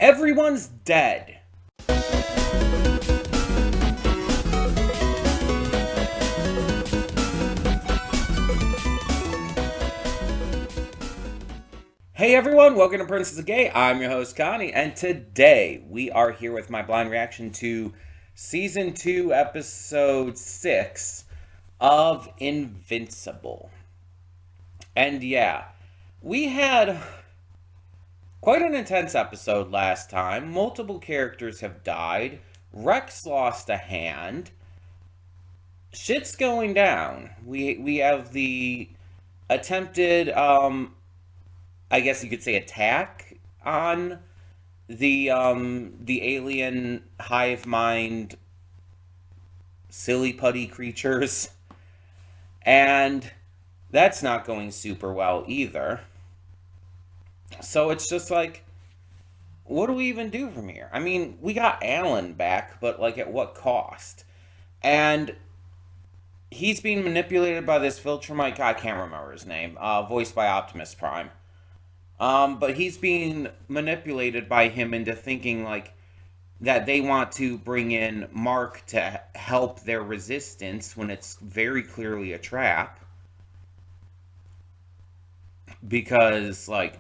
Everyone's dead. Hey everyone, welcome to Princess of Gay. I'm your host Connie, and today we are here with my blind reaction to Season 2, Episode 6 of Invincible. And yeah, we had quite an intense episode last time. Multiple characters have died. Rex lost a hand. Shit's going down. We have the attempted, I guess you could say, attack on the alien hive mind silly putty creatures. And that's not going super well either. So it's just like, what do we even do from here? I mean, we got Alan back, but like at what cost? And he's being manipulated by this Viltrumite guy, I can't remember his name, voiced by Optimus Prime. But he's being manipulated by him into thinking like that they want to bring in Mark to help their resistance when it's very clearly a trap. Because, like,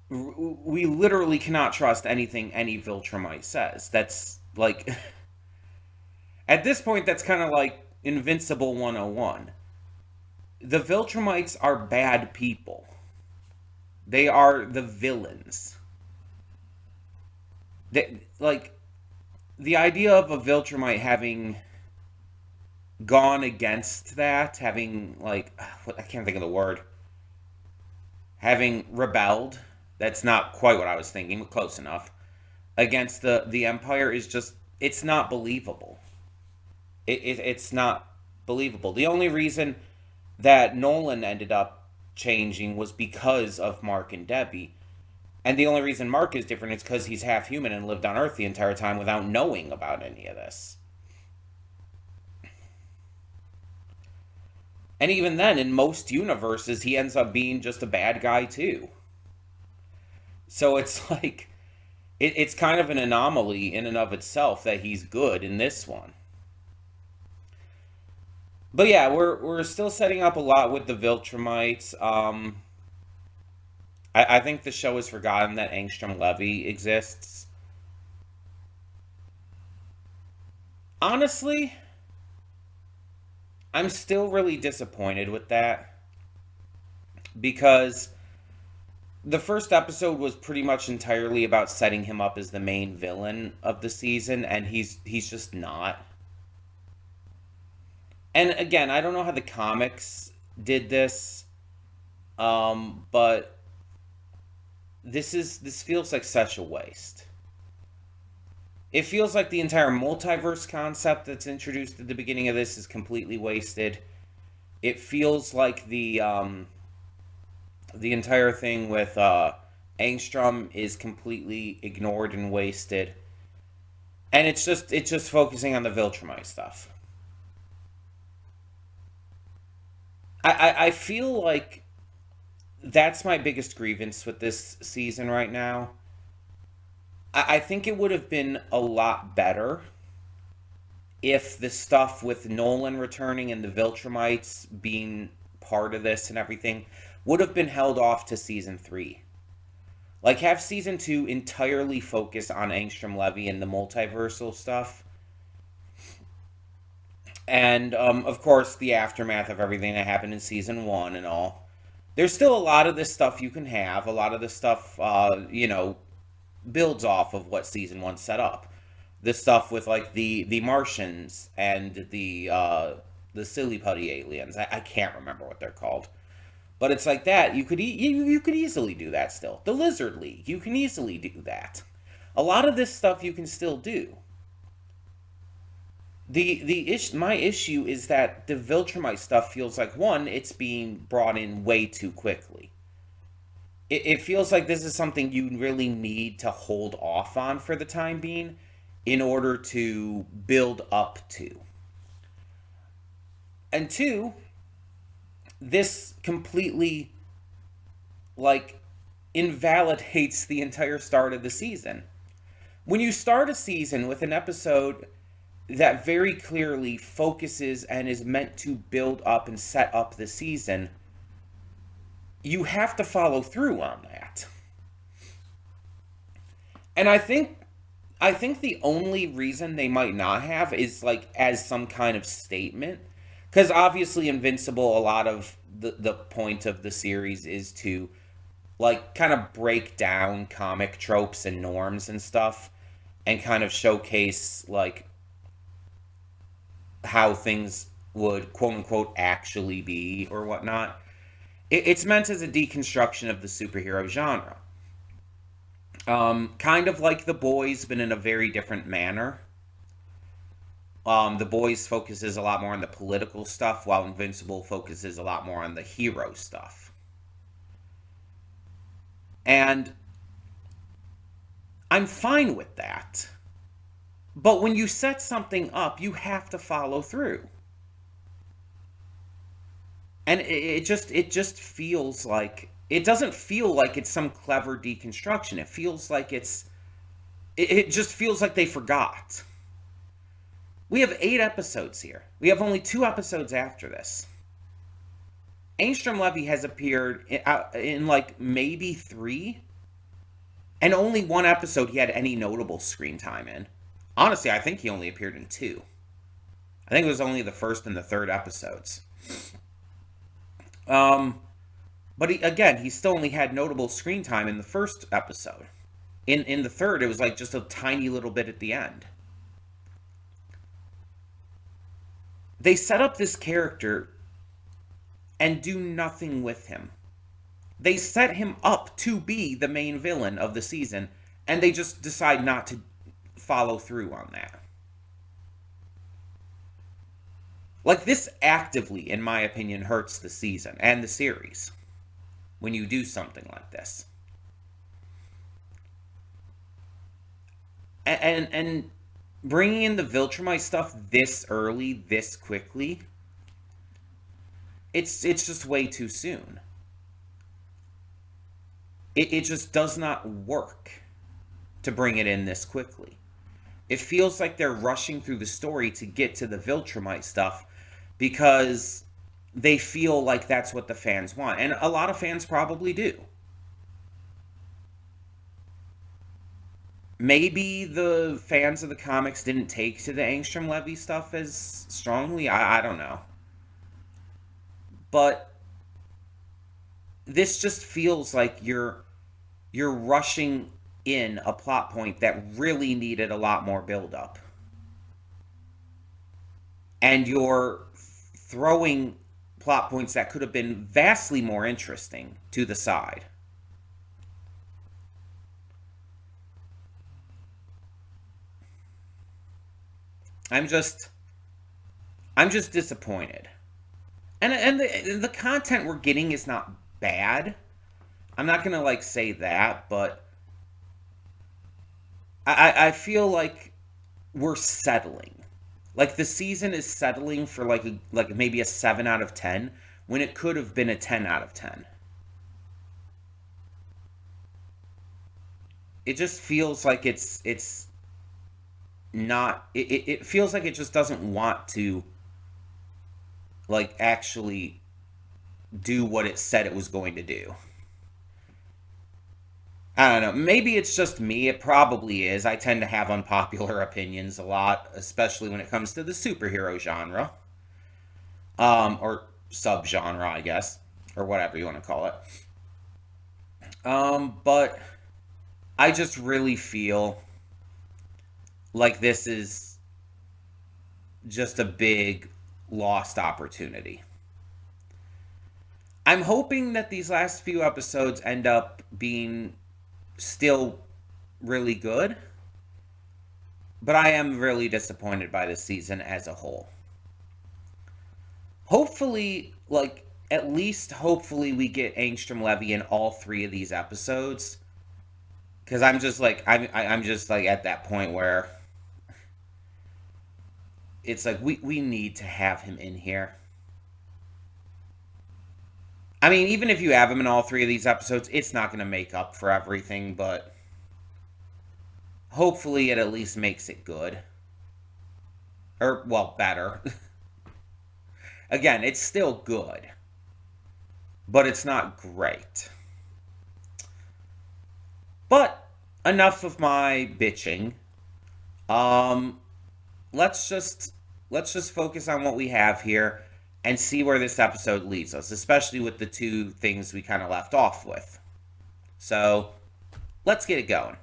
we literally cannot trust anything any Viltrumite says. That's, like, at this point, that's kind of like Invincible 101. The Viltrumites are bad people. They are the villains. Like, the idea of a Viltrumite having gone against that, having, like, I can't think of the word, having rebelled, that's not quite what I was thinking, but close enough, against the Empire is just, it's not believable. It's not believable. The only reason that Nolan ended up changing was because of Mark and Debbie. And the only reason Mark is different is because he's half human and lived on Earth the entire time without knowing about any of this. And even then, in most universes, he ends up being just a bad guy too. So it's like, it's kind of an anomaly in and of itself that he's good in this one. But yeah, we're still setting up a lot with the Viltrumites. I think the show has forgotten that Angstrom Levy exists. Honestly, I'm still really disappointed with that. Because the first episode was pretty much entirely about setting him up as the main villain of the season, and he's just not. And again, I don't know how the comics did this, but this feels like such a waste. It feels like the entire multiverse concept that's introduced at the beginning of this is completely wasted. It feels like the entire thing with Angstrom is completely ignored and wasted. And it's just focusing on the Viltrumite stuff. I feel like that's my biggest grievance with this season right now. I think it would have been a lot better if the stuff with Nolan returning and the Viltrumites being part of this and everything would have been held off to Season 3. Like, have Season 2 entirely focus on Angstrom Levy and the multiversal stuff. And, of course, the aftermath of everything that happened in Season 1 and all. There's still a lot of this stuff you can have. A lot of this stuff, builds off of what Season 1 set up. The stuff with, like, the Martians and the silly putty aliens. I can't remember what they're called. But it's like that. You could easily do that still. The Lizard League, you can easily do that. A lot of this stuff you can still do. My issue is that the Viltrumite stuff feels like, one, it's being brought in way too quickly. It feels like this is something you really need to hold off on for the time being in order to build up to. And two, this completely, like, invalidates the entire start of the season. When you start a season with an episode that very clearly focuses and is meant to build up and set up the season, you have to follow through on that. And I think the only reason they might not have is like as some kind of statement. Because obviously, Invincible, a lot of the point of the series is to like kind of break down comic tropes and norms and stuff and kind of showcase like how things would quote unquote actually be or whatnot. It's meant as a deconstruction of the superhero genre. Kind of like The Boys, but in a very different manner. The Boys focuses a lot more on the political stuff, while Invincible focuses a lot more on the hero stuff. And I'm fine with that. But when you set something up, you have to follow through. And it just feels like it doesn't feel like it's some clever deconstruction. It feels like it just feels like they forgot. We have 8 episodes here. We have only 2 episodes after this. Angstrom Levy has appeared in like maybe 3, and only 1 episode he had any notable screen time in. Honestly, I think he only appeared in 2. I think it was only the first and the third episodes. But he still only had notable screen time in the first episode. In the third, it was like just a tiny little bit at the end. They set up this character and do nothing with him. They set him up to be the main villain of the season, and they just decide not to follow through on that. Like, this actively, in my opinion, hurts the season and the series when you do something like this. And bringing in the Viltrumite stuff this early, this quickly, it's just way too soon. It just does not work to bring it in this quickly. It feels like they're rushing through the story to get to the Viltrumite stuff because they feel like that's what the fans want. And a lot of fans probably do. Maybe the fans of the comics didn't take to the Angstrom Levy stuff as strongly. I don't know. But this just feels like you're rushing in a plot point that really needed a lot more build-up. And you're throwing plot points that could have been vastly more interesting to the side. I'm just disappointed. And the content we're getting is not bad. I'm not gonna like say that, but I feel like we're settling. Like the season is settling for like maybe a 7 out of 10 when it could have been a 10 out of 10. It just feels like it's not it feels like it just doesn't want to like actually do what it said it was going to do. I don't know. Maybe it's just me. It probably is. I tend to have unpopular opinions a lot, especially when it comes to the superhero genre. Or subgenre, I guess, or whatever you want to call it. But I just really feel like this is just a big lost opportunity. I'm hoping that these last few episodes end up being still really good, but I am really disappointed by this season as a whole. Hopefully, like, at least hopefully we get Angstrom Levy in all 3 of these episodes, because I'm just like at that point where it's like we need to have him in here. I mean, even if you have him in all three of these episodes, it's not going to make up for everything, but hopefully it at least makes it good. Or, well, better. Again, it's still good, but it's not great. But enough of my bitching. Um, let's just let's just focus on what we have here and see where this episode leads us, especially with the two things we kind of left off with. So, let's get it going.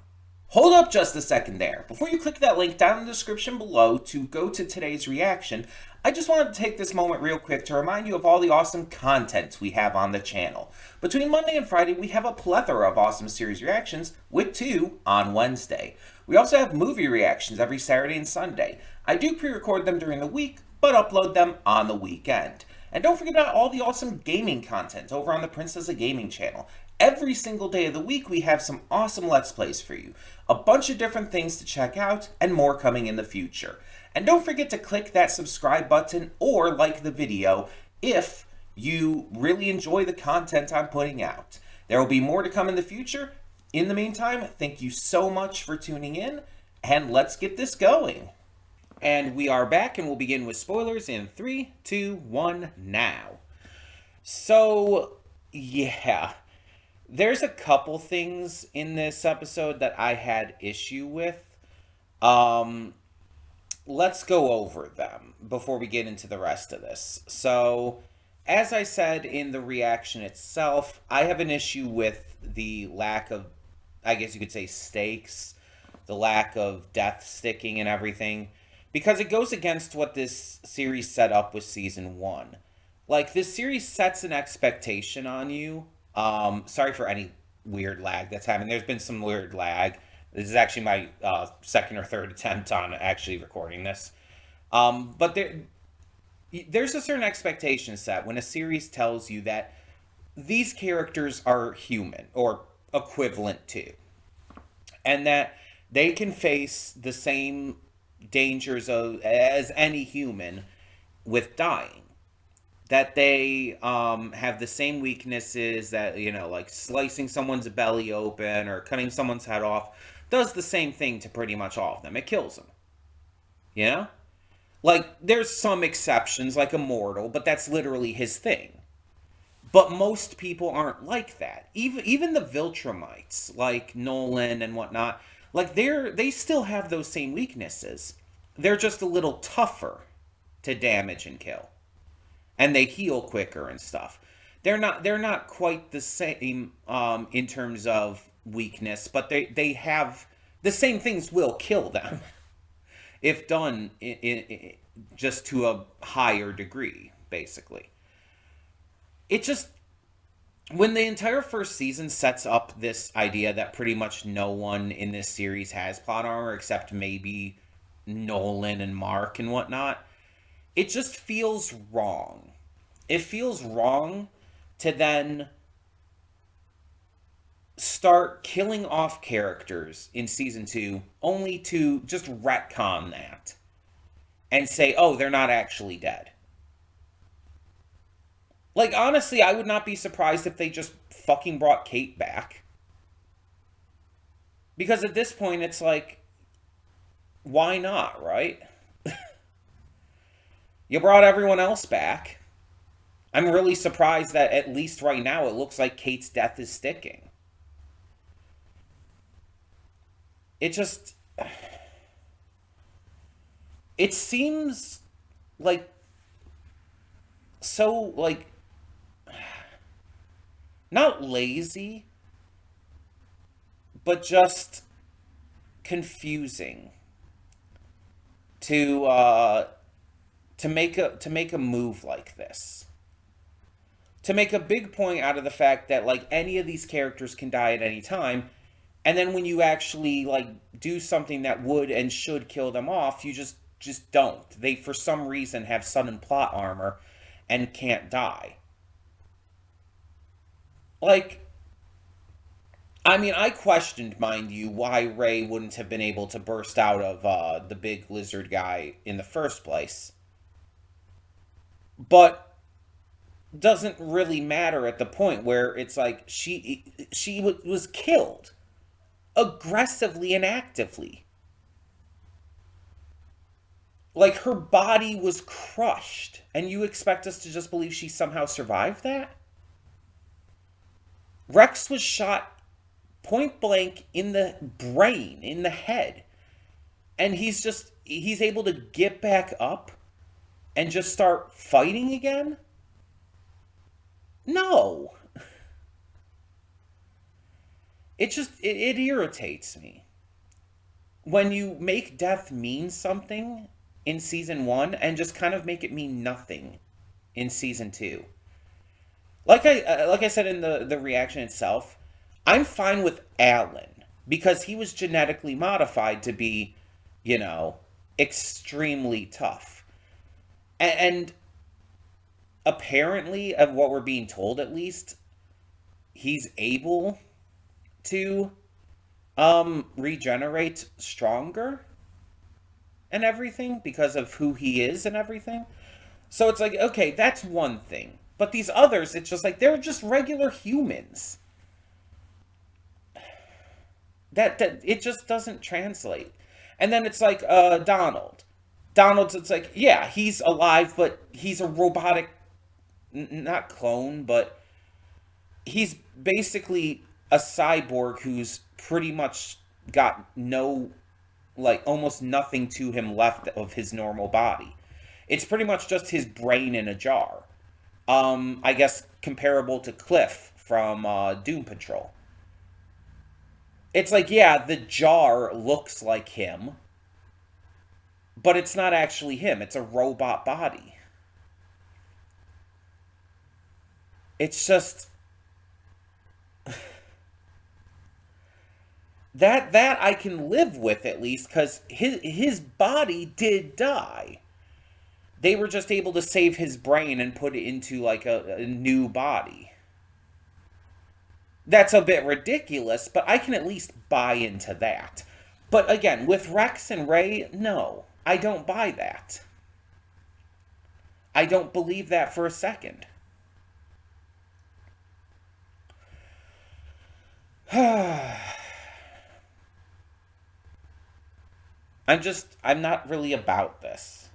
Hold up just a second there. Before you click that link down in the description below to go to today's reaction, I just wanted to take this moment real quick to remind you of all the awesome content we have on the channel. Between Monday and Friday, we have a plethora of awesome series reactions, with 2 on Wednesday. We also have movie reactions every Saturday and Sunday. I do pre-record them during the week, but upload them on the weekend. And don't forget about all the awesome gaming content over on the Princess of Gaming channel. Every single day of the week, we have some awesome Let's Plays for you. A bunch of different things to check out, and more coming in the future. And don't forget to click that subscribe button or like the video if you really enjoy the content I'm putting out. There will be more to come in the future. In the meantime, thank you so much for tuning in, and let's get this going. And we are back, and we'll begin with spoilers in 3, 2, 1, now. So, yeah. There's a couple things in this episode that I had issue with. Let's go over them before we get into the rest of this. So, as I said in the reaction itself, I have an issue with the lack of, I guess you could say, stakes, the lack of death sticking and everything, because it goes against what this series set up with season 1. Like, this series sets an expectation on you. Sorry for any weird lag that's happening. There's been some weird lag. This is actually my second or third attempt on actually recording this. But there's a certain expectation set when a series tells you that these characters are human or equivalent to, and that they can face the same dangers as any human with dying. That they have the same weaknesses, that, you know, like slicing someone's belly open or cutting someone's head off does the same thing to pretty much all of them. It kills them. You know? Like, there's some exceptions, like Immortal, but that's literally his thing. But most people aren't like that. Even the Viltrumites, like Nolan and whatnot, like they still have those same weaknesses. They're just a little tougher to damage and kill. And they heal quicker and stuff. They're not quite the same in terms of weakness, but they have the same things will kill them if done in just to a higher degree, basically. It just, when the entire first season sets up this idea that pretty much no one in this series has plot armor except maybe Nolan and Mark and whatnot, it just feels wrong. It feels wrong to then start killing off characters in season 2 only to just retcon that and say, oh, they're not actually dead. Like, honestly, I would not be surprised if they just fucking brought Kate back. Because at this point, it's like, why not, right? You brought everyone else back. I'm really surprised that at least right now it looks like Kate's death is sticking. It just... It seems like... so, like... not lazy, but just confusing to make a move like this. To make a big point out of the fact that, like, any of these characters can die at any time, and then when you actually, like, do something that would and should kill them off, you just don't. They, for some reason, have sudden plot armor and can't die. Like, I mean, I questioned, mind you, why Rey wouldn't have been able to burst out of the big lizard guy in the first place. But doesn't really matter at the point where it's like was killed aggressively and actively. Like her body was crushed, and you expect us to just believe she somehow survived that? Rex was shot point blank in the brain, in the head, and he's able to get back up and just start fighting again? No. It irritates me when you make death mean something in season 1 and just kind of make it mean nothing in season 2. Like I said in the reaction itself, I'm fine with Alan because he was genetically modified to be, you know, extremely tough. And apparently, of what we're being told at least, he's able to regenerate stronger and everything because of who he is and everything. So it's like, okay, that's one thing. But these others, it's just like they're just regular humans. That it just doesn't translate. And then it's like Donald. Donald's it's like, yeah, he's alive, but he's a robotic not clone, but he's basically a cyborg who's pretty much got no, like, almost nothing to him left of his normal body. It's pretty much just his brain in a jar. I guess comparable to Cliff from Doom Patrol. It's like, yeah, the jar looks like him, but it's not actually him. It's a robot body. It's just that I can live with at least because his body did die. They were just able to save his brain and put it into like a new body. That's a bit ridiculous, but I can at least buy into that. But again, with Rex and Ray, no, I don't buy that. I don't believe that for a second. I'm not really about this.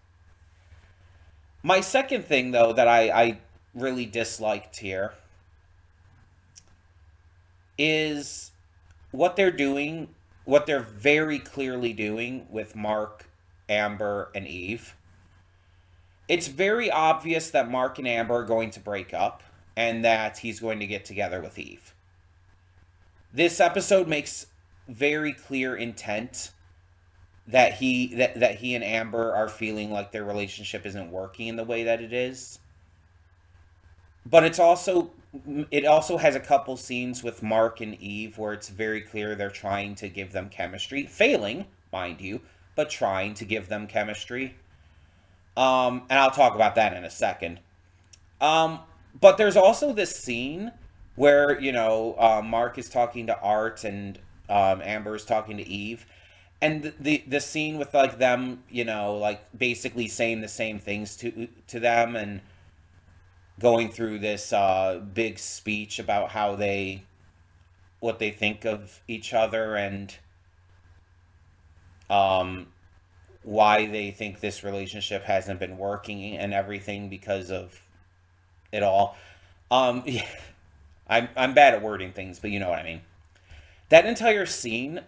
My second thing, though, that I really disliked here is what they're doing, what they're very clearly doing with Mark, Amber, and Eve. It's very obvious that Mark and Amber are going to break up and that he's going to get together with Eve. This episode makes very clear intent that he and Amber are feeling like their relationship isn't working in the way that it is. But it also has a couple scenes with Mark and Eve where it's very clear they're trying to give them chemistry, failing, mind you, but trying to give them chemistry. And I'll talk about that in a second. But there's also this scene where, Mark is talking to Art and Amber is talking to Eve. And the scene with like them, like basically saying the same things to them and going through this big speech about what they think of each other and why they think this relationship hasn't been working and everything because of it all. Yeah, I'm bad at wording things, but you know what I mean. That entire scene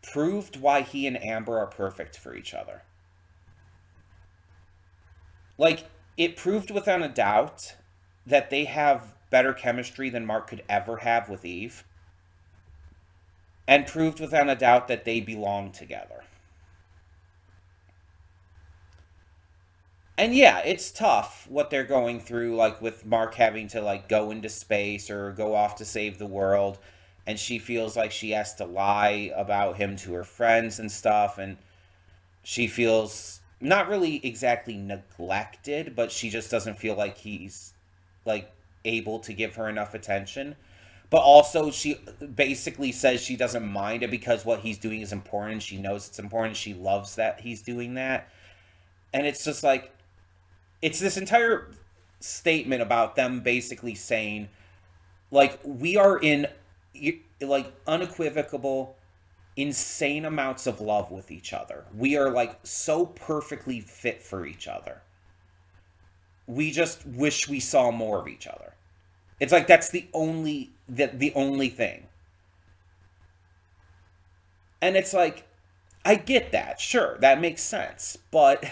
proved why he and Amber are perfect for each other. Like, it proved without a doubt that they have better chemistry than Mark could ever have with Eve. And proved without a doubt that they belong together. And yeah, it's tough what they're going through, like with Mark having to like go into space or go off to save the world, and she feels like she has to lie about him to her friends and stuff, and she feels not really exactly neglected, but she just doesn't feel like he's like able to give her enough attention. But also she basically says she doesn't mind it because what he's doing is important. She knows it's important. She loves that he's doing that. And it's just like it's this entire statement about them basically saying, like, we are in, like, unequivocal, insane amounts of love with each other. We are, like, so perfectly fit for each other. We just wish we saw more of each other. It's like that's the only thing. And it's like, I get that. Sure, that makes sense. But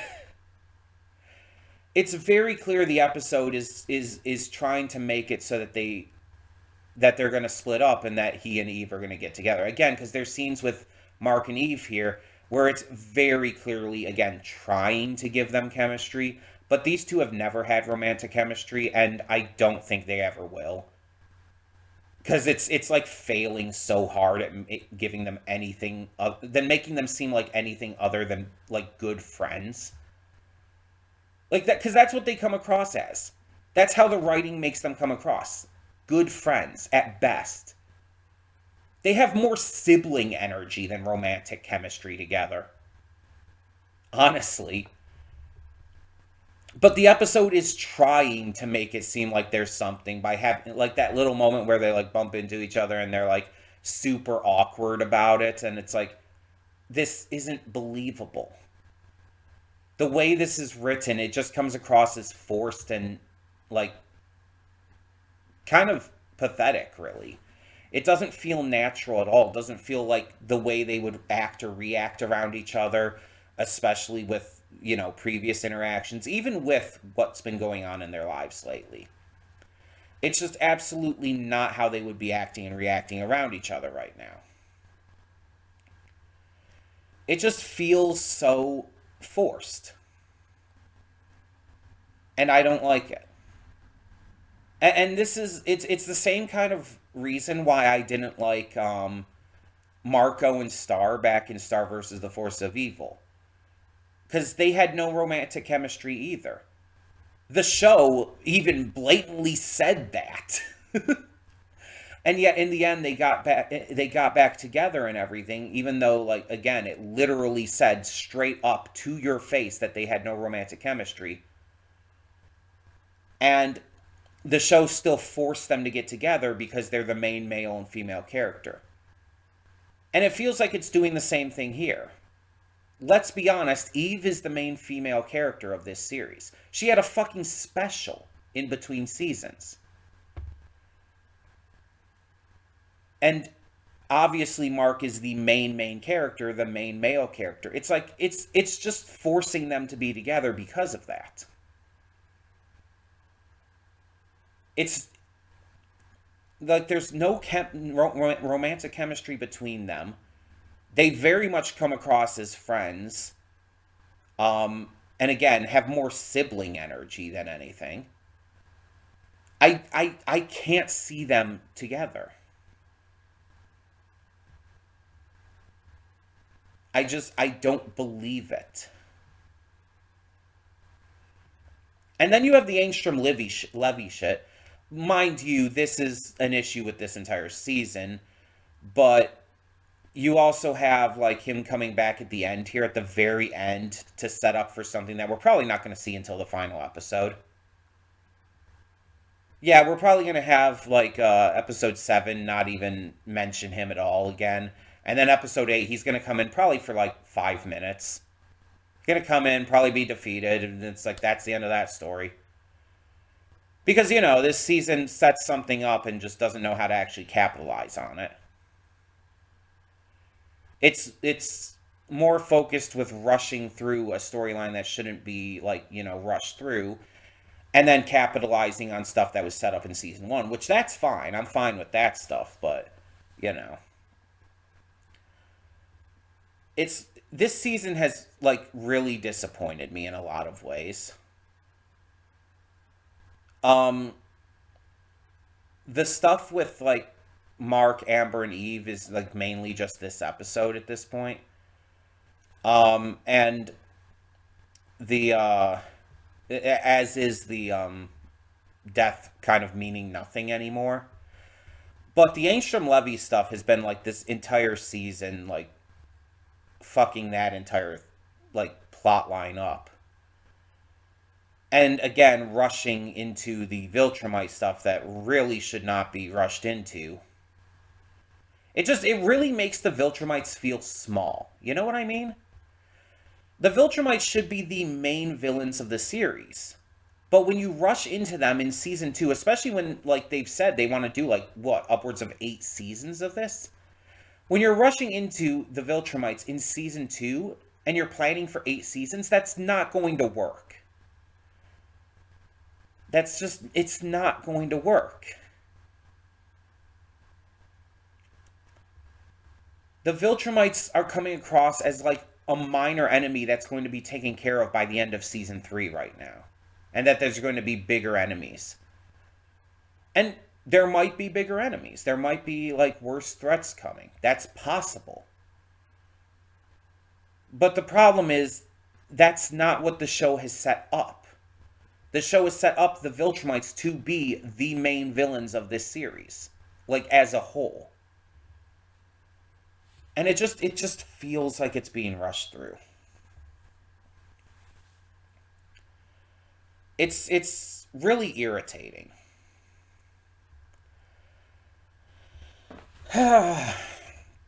it's very clear the episode is trying to make it so that they're going to split up and that he and Eve are going to get together. Again, because there's scenes with Mark and Eve here where it's very clearly, again, trying to give them chemistry. But these two have never had romantic chemistry, and I don't think they ever will. Because it's like failing so hard at giving them anything than making them seem like anything other than like good friends. Like that, because that's what they come across as. That's how the writing makes them come across. Good friends at best. They have more sibling energy than romantic chemistry together. Honestly. But the episode is trying to make it seem like there's something by having like that little moment where they like bump into each other and they're like super awkward about it, and it's like, this isn't believable. The way this is written, it just comes across as forced and like kind of pathetic, really. It doesn't feel natural at all. It doesn't feel like the way they would act or react around each other, especially with, previous interactions, even with what's been going on in their lives lately. It's just absolutely not how they would be acting and reacting around each other right now. It just feels so forced. And I don't like it. And this is it's the same kind of reason why I didn't like Marco and Star back in Star versus the Force of Evil, because they had no romantic chemistry either. The show even blatantly said that. And yet in the end they got back together and everything, even though, like, again, it literally said straight up to your face that they had no romantic chemistry. And the show still forced them to get together because they're the main male and female character. And it feels like it's doing the same thing here. Let's be honest, Eve is the main female character of this series. She had a fucking special in between seasons. And obviously Mark is the main character, the main male character. It's like it's just forcing them to be together because of that. It's like there's no romantic chemistry between them. They very much come across as friends. And again, have more sibling energy than anything. I can't see them together. I don't believe it. And then you have the Angstrom Levy shit. Mind you, this is an issue with this entire season, but you also have like him coming back at the end here, at the very end, to set up for something that we're probably not going to see until the final episode. Yeah, we're probably going to have like episode 7 not even mention him at all again. And then episode 8, he's going to come in probably for like 5 minutes. He's going to come in, probably be defeated, and it's like that's the end of that story. Because, this season sets something up and just doesn't know how to actually capitalize on it. It's more focused with rushing through a storyline that shouldn't be, like, rushed through, and then capitalizing on stuff that was set up in season 1, which that's fine. I'm fine with that stuff, but, this season has, like, really disappointed me in a lot of ways. The stuff with like Mark, Amber, and Eve is like mainly just this episode at this point. And the as is the death kind of meaning nothing anymore. But the Angstrom Levy stuff has been like this entire season, like fucking that entire like plot line up. And again, rushing into the Viltrumite stuff that really should not be rushed into. It really makes the Viltrumites feel small. You know what I mean? The Viltrumites should be the main villains of the series. But when you rush into them in season 2, especially when, like they've said, they want to do, like, what, upwards of 8 seasons of this? When you're rushing into the Viltrumites in season 2 and you're planning for 8 seasons, that's not going to work. It's not going to work. The Viltrumites are coming across as like a minor enemy that's going to be taken care of by the end of season 3 right now. And that there's going to be bigger enemies. And there might be bigger enemies. There might be like worse threats coming. That's possible. But the problem is that's not what the show has set up. The show has set up the Viltrumites to be the main villains of this series, like as a whole. And it just feels like it's being rushed through. It's really irritating.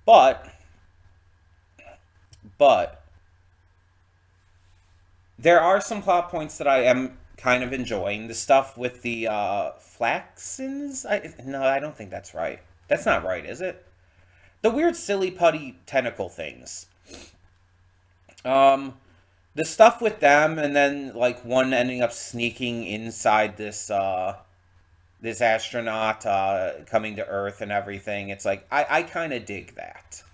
but but there are some plot points that I am kind of enjoying. The stuff with the flaxens. No, I don't think that's right. That's not right, is it? The weird silly putty tentacle things. Um, the stuff with them, and then like one ending up sneaking inside this astronaut coming to Earth and everything. It's like I kind of dig that.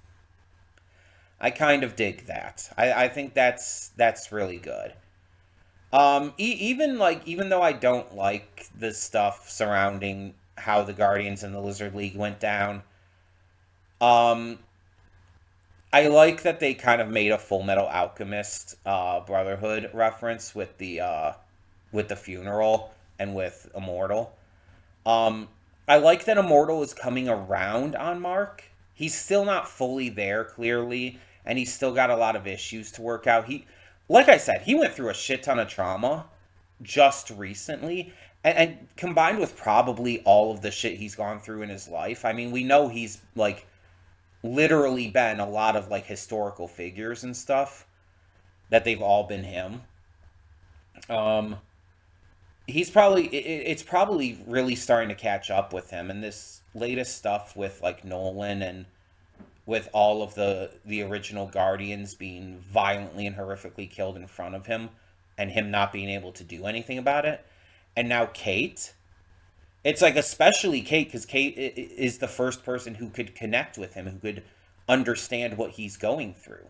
I kind of dig that. I think that's really good. Even though I don't like the stuff surrounding how the Guardians and the Lizard League went down, um, I like that they kind of made a Full Metal Alchemist Brotherhood reference with the funeral and with Immortal. Um, I like that Immortal is coming around on Mark. He's still not fully there, clearly, and he's still got a lot of issues to work out. Like I said, he went through a shit ton of trauma just recently, and combined with probably all of the shit he's gone through in his life. I mean, we know he's like literally been a lot of like historical figures and stuff that they've all been him. Um, it's probably really starting to catch up with him, and this latest stuff with like Nolan and with all of the original Guardians being violently and horrifically killed in front of him, and him not being able to do anything about it. And now Kate, it's like especially Kate, because Kate is the first person who could connect with him, who could understand what he's going through,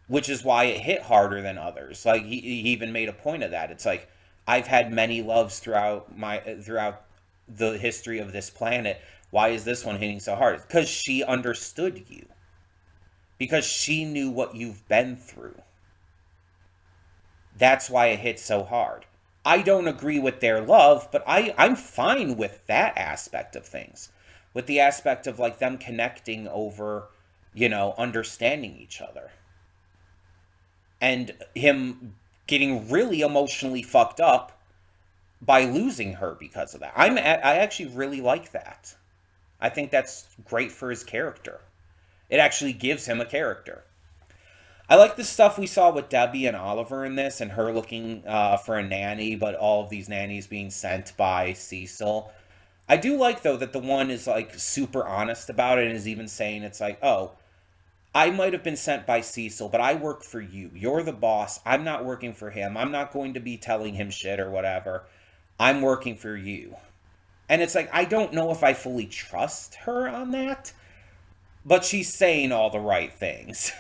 which is why it hit harder than others. Like he even made a point of that. It's like I've had many loves throughout the history of this planet. Why is this one hitting so hard? Because she understood you. Because she knew what you've been through. That's why it hits so hard. I don't agree with their love, but I'm fine with that aspect of things. With the aspect of like them connecting over, understanding each other. And him getting really emotionally fucked up by losing her because of that. I actually really like that. I think that's great for his character. It actually gives him a character. I like the stuff we saw with Debbie and Oliver in this, and her looking for a nanny, but all of these nannies being sent by Cecil. I do like, though, that the one is like super honest about it and is even saying it's like, oh, I might have been sent by Cecil, but I work for you. You're the boss. I'm not working for him. I'm not going to be telling him shit or whatever. I'm working for you. And it's like, I don't know if I fully trust her on that, but she's saying all the right things.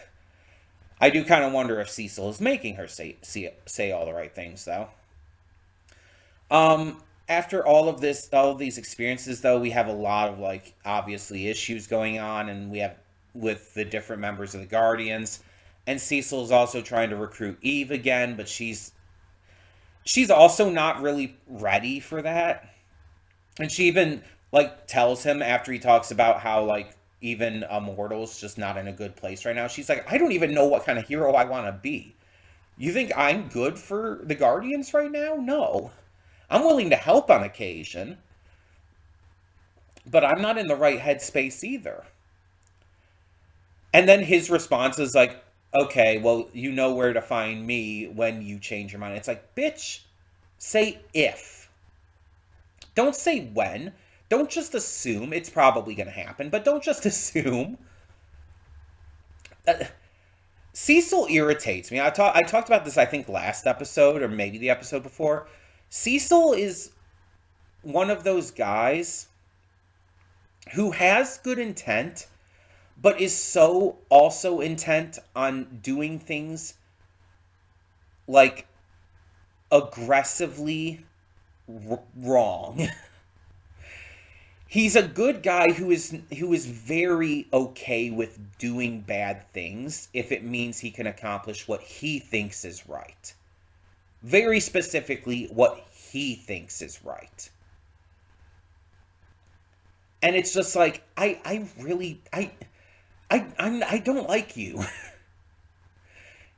I do kind of wonder if Cecil is making her say all the right things, though. After all of these experiences, though, we have a lot of like obviously issues going on, and we have with the different members of the Guardians, and Cecil's also trying to recruit Eve again, but she's also not really ready for that. And she even like tells him after he talks about how like even Immortal's just not in a good place right now. She's like, I don't even know what kind of hero I want to be. You think I'm good for the Guardians right now? No. I'm willing to help on occasion, but I'm not in the right headspace either. And then his response is like, okay, well, you know where to find me when you change your mind. It's like, bitch, say if. Don't say when. Don't just assume it's probably going to happen, but don't just assume. Uh, Cecil irritates me. I talked about this, I think, last episode or maybe the episode before. Cecil is one of those guys who has good intent, but is so also intent on doing things like aggressively wrong. He's a good guy who is very okay with doing bad things if it means he can accomplish what he thinks is right. Very specifically what he thinks is right. And it's just like I really I don't like you.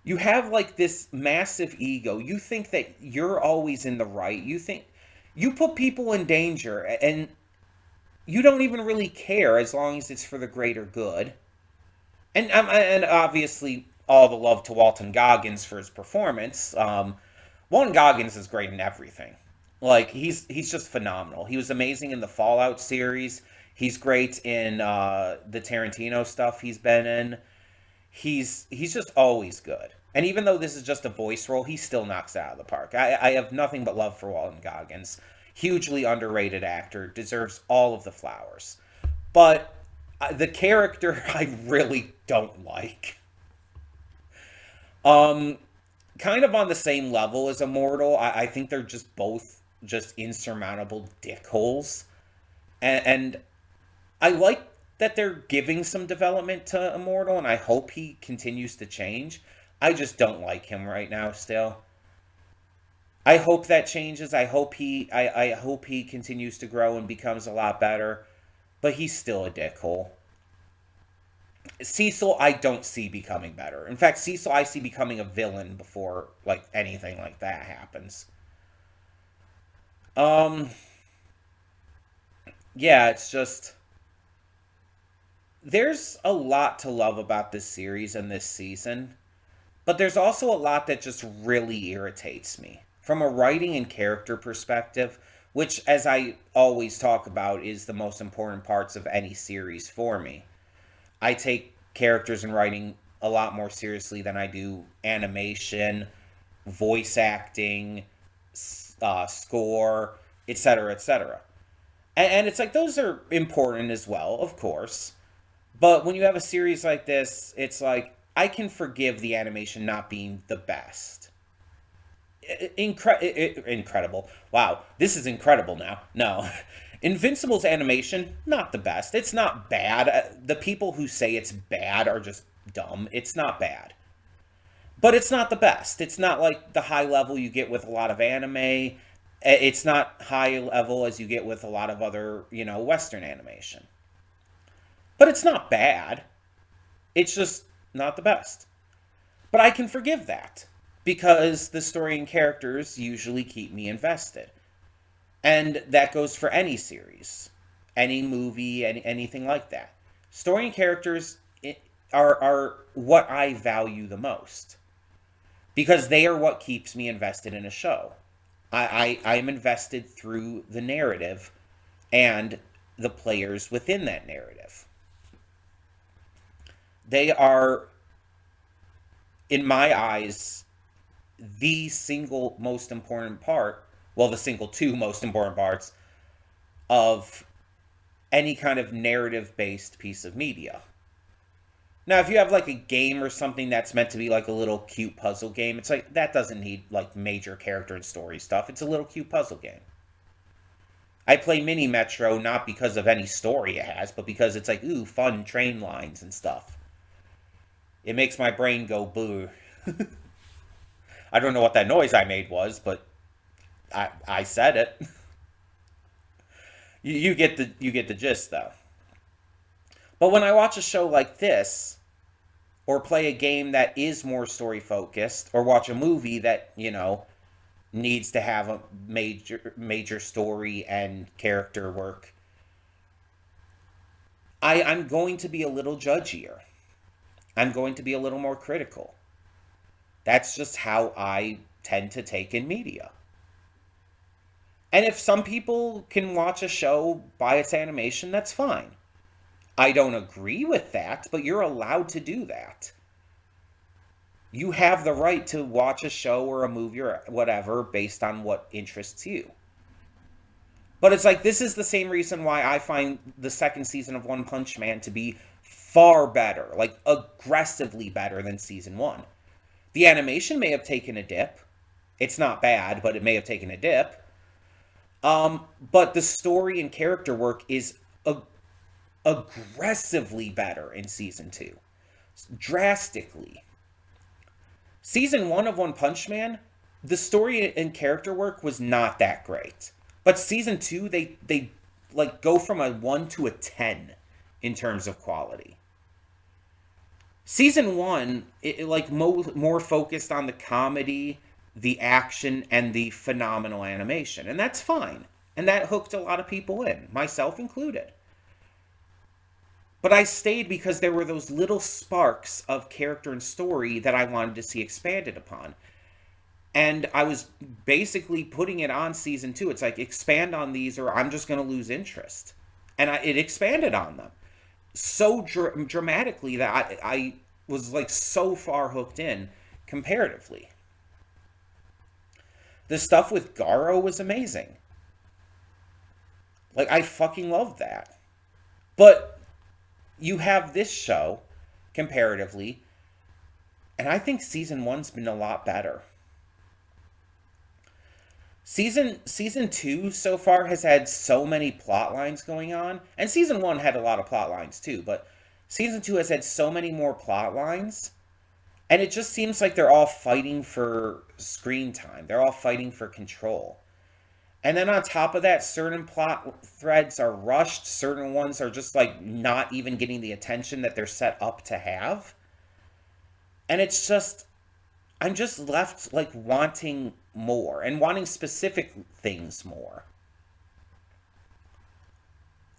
You have like this massive ego. You think that you're always in the right. You think you put people in danger and you don't even really care as long as it's for the greater good. And obviously all the love to Walton Goggins for his performance. Walton Goggins is great in everything. Like he's just phenomenal. He was amazing in the Fallout series. He's great in the Tarantino stuff he's been in. He's just always good. And even though this is just a voice role, he still knocks it out of the park. I have nothing but love for Walton Goggins. Hugely underrated actor, deserves all of the flowers. But the character I really don't like. Um, Kind of on the same level as Immortal. I think they're just both just insurmountable dickholes. And I like that they're giving some development to Immortal, and I hope he continues to change. I just don't like him right now still. I hope that changes. I hope he continues to grow and becomes a lot better. But he's still a dickhole. Cecil I don't see becoming better. In fact, Cecil I see becoming a villain before like anything like that happens. Um yeah, it's just there's a lot to love about this series and this season. But there's also a lot that just really irritates me. From a writing and character perspective, which, as I always talk about, is the most important parts of any series for me. I take characters and writing a lot more seriously than I do animation, voice acting, score, etc., etc. And it's like those are important as well, of course. But when you have a series like this, it's like I can forgive the animation not being the best. Incredible. Wow, this is incredible now. No. Invincible's animation, not the best. It's not bad. The people who say it's bad are just dumb. It's not bad. But it's not the best. It's not like the high level you get with a lot of anime. It's not high level as you get with a lot of other, Western animation. But it's not bad. It's just not the best. But I can forgive that because the story and characters usually keep me invested. And that goes for any series, any movie, anything like that. Story and characters are what I value the most because they are what keeps me invested in a show. I'm invested through the narrative and the players within that narrative. They are, in my eyes, the single most important part, well, the single two most important parts of any kind of narrative based piece of media. Now, if you have like a game or something that's meant to be like a little cute puzzle game, it's like that doesn't need like major character and story stuff. It's a little cute puzzle game. I play Mini Metro not because of any story it has, but because it's like, ooh, fun train lines and stuff. It makes my brain go boo. I don't know what that noise I made was, but I said it. You get the gist though. But when I watch a show like this, or play a game that is more story focused, or watch a movie that, needs to have a major story and character work, I'm going to be a little judgier. I'm going to be a little more critical. That's just how I tend to take in media. And if some people can watch a show by its animation, that's fine. I don't agree with that, but you're allowed to do that. You have the right to watch a show or a movie or whatever based on what interests you. But it's like, this is the same reason why I find the second season of One Punch Man to be far better, like aggressively better than season one. The animation may have taken a dip. It's not bad, but it may have taken a dip. But the story and character work is aggressively better in season two. Drastically. Season one of One Punch Man, the story and character work was not that great. But season two, they like go from a 1 to a 10 in terms of quality. Season one, it like more focused on the comedy, the action, and the phenomenal animation. And that's fine. And that hooked a lot of people in, myself included. But I stayed because there were those little sparks of character and story that I wanted to see expanded upon. And I was basically putting it on season two. It's like, expand on these or I'm just going to lose interest. And it expanded on them so dramatically that I was like so far hooked in comparatively. The stuff with Garo was amazing. Like, I fucking loved that. But you have this show, comparatively, and I think season one's been a lot better. Season 2 so far has had so many plot lines going on, and season 1 had a lot of plot lines too, but season 2 has had so many more plot lines, and it just seems like they're all fighting for screen time. They're all fighting for control. And then on top of that, certain plot threads are rushed, certain ones are just like not even getting the attention that they're set up to have. And it's just, I'm just left like wanting more and wanting specific things more.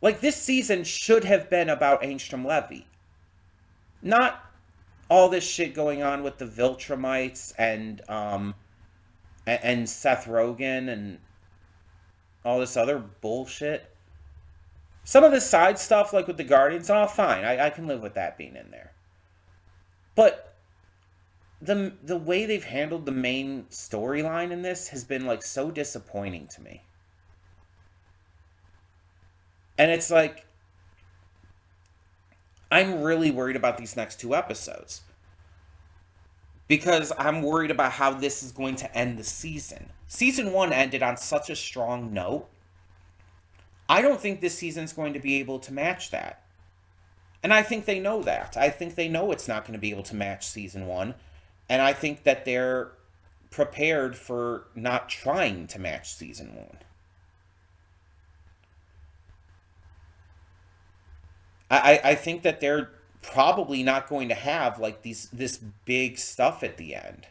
Like, this season should have been about Angstrom Levy. Not all this shit going on with the Viltrumites and Seth Rogen and all this other bullshit. Some of the side stuff, like with the Guardians, oh, fine. I can live with that being in there. But the way they've handled the main storyline in this has been like so disappointing to me. And it's like, I'm really worried about these next 2 episodes. Because I'm worried about how this is going to end the season. Season 1 ended on such a strong note. I don't think this season's going to be able to match that. And I think they know that. I think they know it's not going to be able to match season 1. And I think that they're prepared for not trying to match season 1. I think that they're probably not going to have like this big stuff at the end.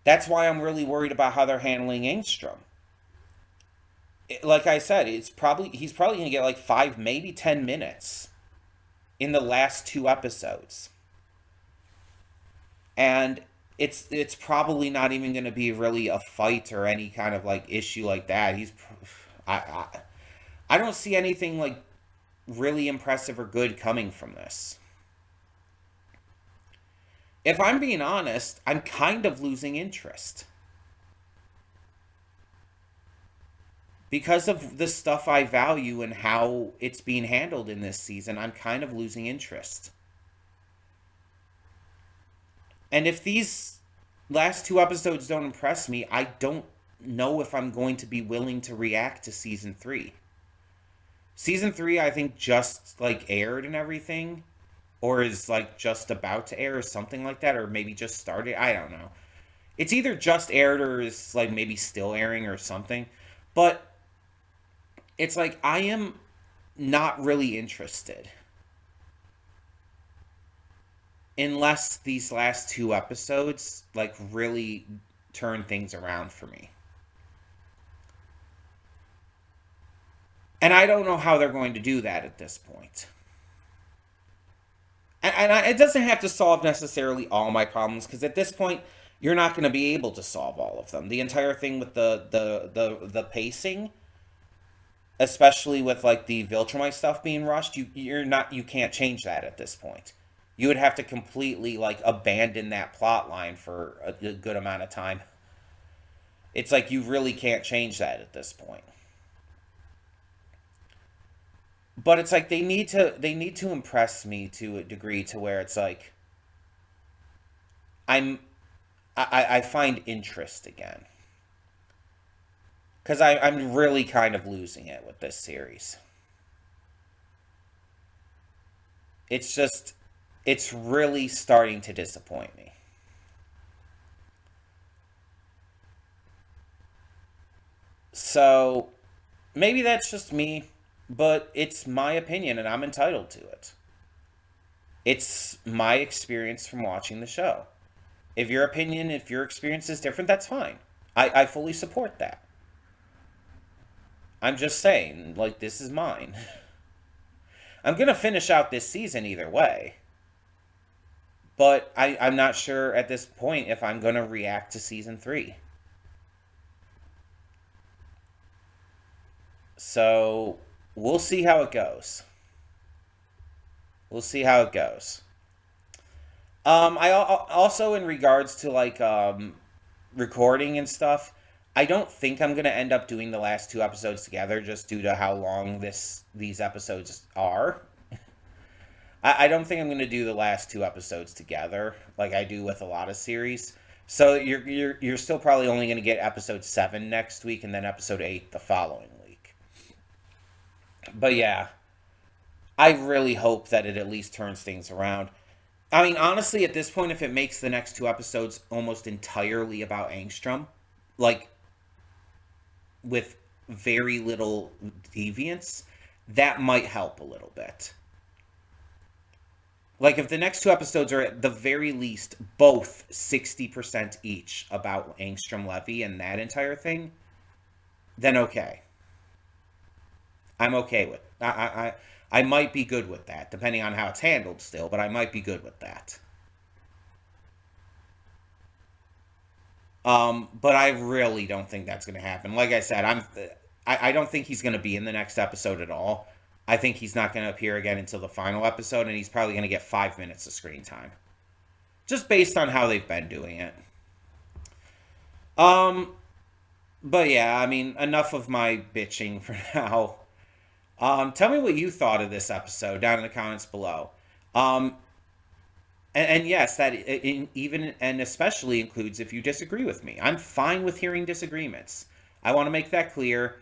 That's why I'm really worried about how they're handling Angstrom. Like I said, he's probably going to get like 5, maybe 10 minutes in the last 2 episodes. And it's probably not even going to be really a fight or any kind of like issue like that. I don't see anything like really impressive or good coming from this. If I'm being honest, I'm kind of losing interest. Because of the stuff I value and how it's being handled in this season, I'm kind of losing interest. And if these last 2 episodes don't impress me, I don't know if I'm going to be willing to react to season 3. Season 3, I think, just like aired and everything, or is like just about to air or something like that, or maybe just started. I don't know. It's either just aired or is like maybe still airing or something. But it's like, I am not really interested unless these last two episodes, like, really turn things around for me. And I don't know how they're going to do that at this point. It doesn't have to solve necessarily all my problems, because at this point, you're not going to be able to solve all of them. The entire thing with the pacing, especially with like the Viltrumite stuff being rushed, you can't change that at this point. You would have to completely like abandon that plot line for a good amount of time. It's like you really can't change that at this point. But it's like they need to impress me to a degree to where it's like I'm I find interest again. Because I'm really kind of losing it with this series. It's just, it's really starting to disappoint me. So, maybe that's just me, but it's my opinion and I'm entitled to it. It's my experience from watching the show. If your experience is different, that's fine. I fully support that. I'm just saying, like, this is mine. I'm going to finish out this season either way. But I'm not sure at this point if I'm going to react to season 3. So, we'll see how it goes. We'll see how it goes. Also, in regards to, like, recording and stuff, I don't think I'm gonna end up doing the last two episodes together, just due to how long these episodes are. I don't think I'm gonna do the last two episodes together, like I do with a lot of series. So you're still probably only gonna get episode 7 next week, and then episode 8 the following week. But yeah, I really hope that it at least turns things around. I mean, honestly, at this point, if it makes the next two episodes almost entirely about Angstrom, like, with very little deviance, that might help a little bit. Like, if the next two episodes are at the very least both 60% each about Angstrom Levy and that entire thing, then okay. I'm okay with I might be good with that, depending on how it's handled still, but I might be good with that. But I really don't think that's going to happen. Like I said, I don't think he's going to be in the next episode at all. I think he's not going to appear again until the final episode, and he's probably going to get 5 minutes of screen time, just based on how they've been doing it. Um, but yeah, I mean, enough of my bitching for now. Tell me what you thought of this episode down in the comments below. Um, and yes, that even and especially includes if you disagree with me. I'm fine with hearing disagreements. I want to make that clear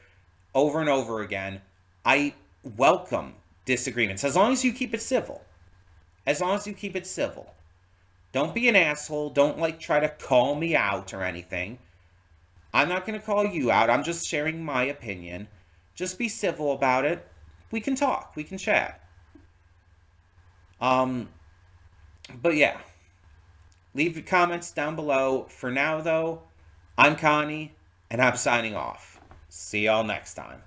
over and over again. I welcome disagreements as long as you keep it civil. As long as you keep it civil. Don't be an asshole. Don't like try to call me out or anything. I'm not going to call you out. I'm just sharing my opinion. Just be civil about it. We can talk. We can chat. Um, but yeah, leave your comments down below. For now, though, I'm Connie, and I'm signing off. See y'all next time.